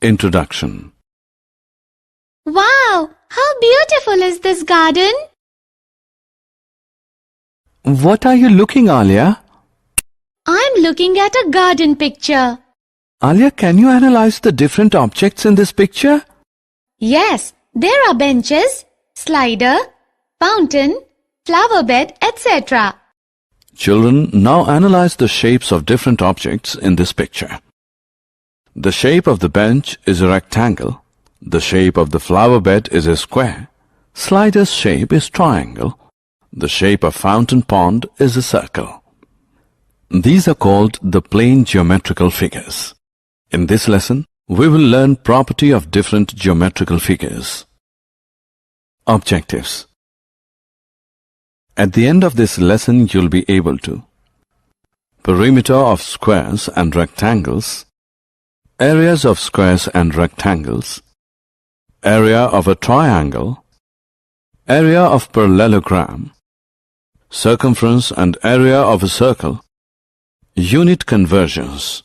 Introduction. Wow! How beautiful is this garden? What are you looking, Alia? I'm looking at a garden picture. Alia, can you analyze the different objects in this picture? Yes, there are benches, slider, fountain, flower bed, etc. Children, now analyze the shapes of different objects in this picture. The shape of the bench is a rectangle. The shape of the flower bed is a square. Slider's shape is triangle. The shape of fountain pond is a circle. These are called the plane geometrical figures. In this lesson, we will learn property of different geometrical figures. Objectives. At the end of this lesson, you'll be able to perimeter of squares and rectangles, areas of squares and rectangles, area of a triangle, area of parallelogram, circumference and area of a circle, unit conversions,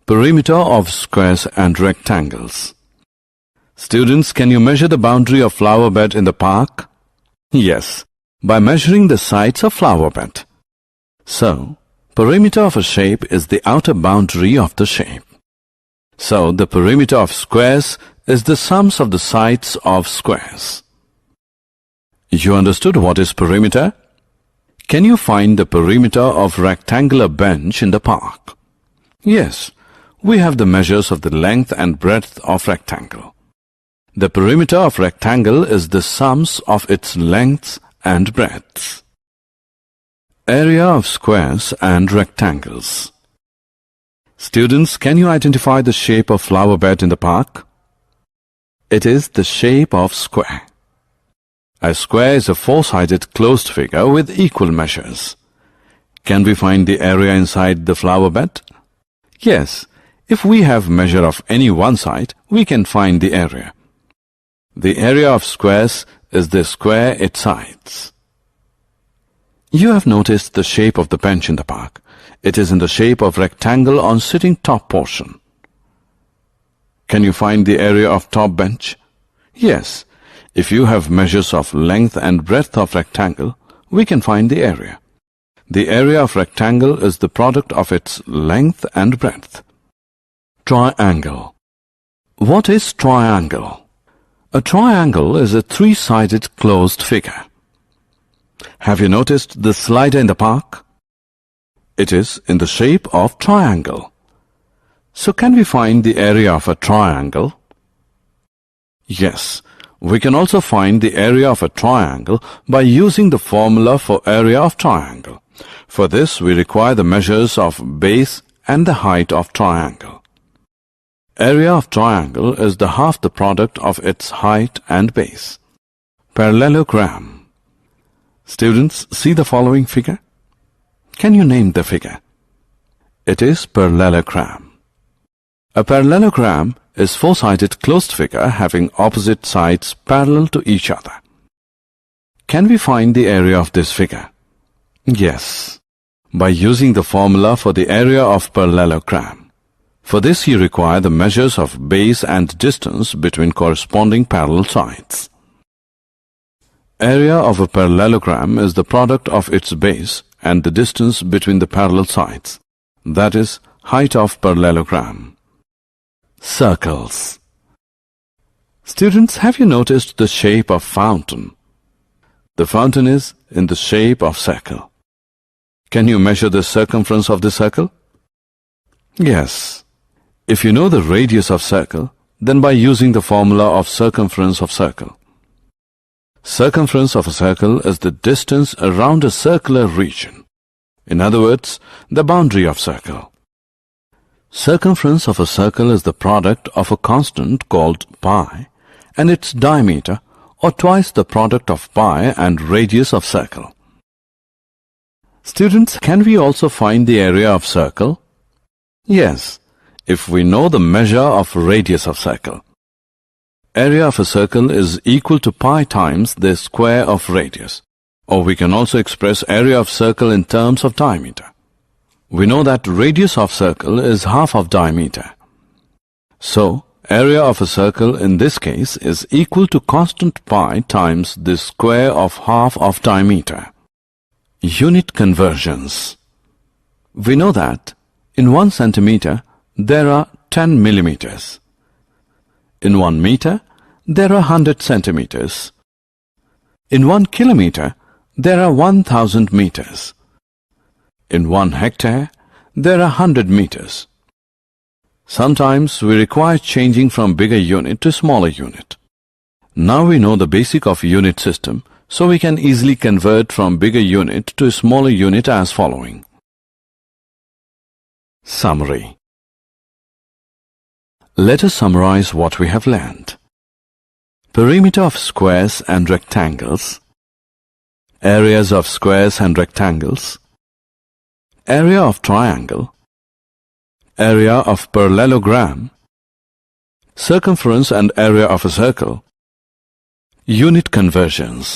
perimeter of squares and rectangles. Students, can you measure the boundary of flower bed in the park? Yes, by measuring the sides of flower bed. So, perimeter of a shape is the outer boundary of the shape. So, the perimeter of squares is the sums of the sides of squares. You understood what is perimeter? Can you find the perimeter of rectangular bench in the park? Yes, we have the measures of the length and breadth of rectangle. The perimeter of rectangle is the sums of its lengths and breadths. Area of squares and rectangles. Students, can you identify the shape of flower bed in the park? It is the shape of square. A square is a four-sided closed figure with equal measures. Can we find the area inside the flower bed? Yes, if we have measure of any one side, we can find the area. The area of squares is the square its sides. You have noticed the shape of the bench in the park. It is in the shape of rectangle on sitting top portion. Can you find the area of top bench? Yes, if you have measures of length and breadth of rectangle, we can find the area. The area of rectangle is the product of its length and breadth. Triangle. What is triangle? A triangle is a three-sided closed figure. Have you noticed the slider in the park? It is in the shape of triangle. So can we find the area of a triangle? Yes, we can also find the area of a triangle by using the formula for area of triangle. For this, we require the measures of base and the height of triangle. Area of triangle is the half the product of its height and base. Parallelogram. Students, see the following figure. Can you name the figure? It is parallelogram. A parallelogram is four-sided closed figure having opposite sides parallel to each other. Can we find the area of this figure? Yes, by using the formula for the area of parallelogram. For this you require the measures of base and distance between corresponding parallel sides. Area of a parallelogram is the product of its base and the distance between the parallel sides, that is, height of parallelogram. Circles. Students, have you noticed the shape of fountain? The fountain is in the shape of circle. Can you measure the circumference of the circle? Yes. If you know the radius of circle, then by using the formula of circumference of circle. Circumference of a circle is the distance around a circular region. In other words, the boundary of circle. Circumference of a circle is the product of a constant called pi and its diameter, or twice the product of pi and radius of circle. Students, can we also find the area of circle? Yes, if we know the measure of radius of circle. Area of a circle is equal to pi times the square of radius, or we can also express area of circle in terms of diameter. We know that radius of circle is half of diameter. So, area of a circle in this case is equal to constant pi times the square of half of diameter. Unit conversions. We know that in 1 centimeter there are 10 millimeters. In 1 meter there are 100 centimeters. In 1 kilometer there are 1000 meters. In 1 hectare there are 100 meters. Sometimes we require changing from bigger unit to smaller unit. Now we know the basic of unit system, so we can easily convert from bigger unit to smaller unit as following. Summary. Let us summarize what we have learned. Perimeter of squares and rectangles, areas of squares and rectangles, area of triangle, area of parallelogram, circumference and area of a circle, unit conversions.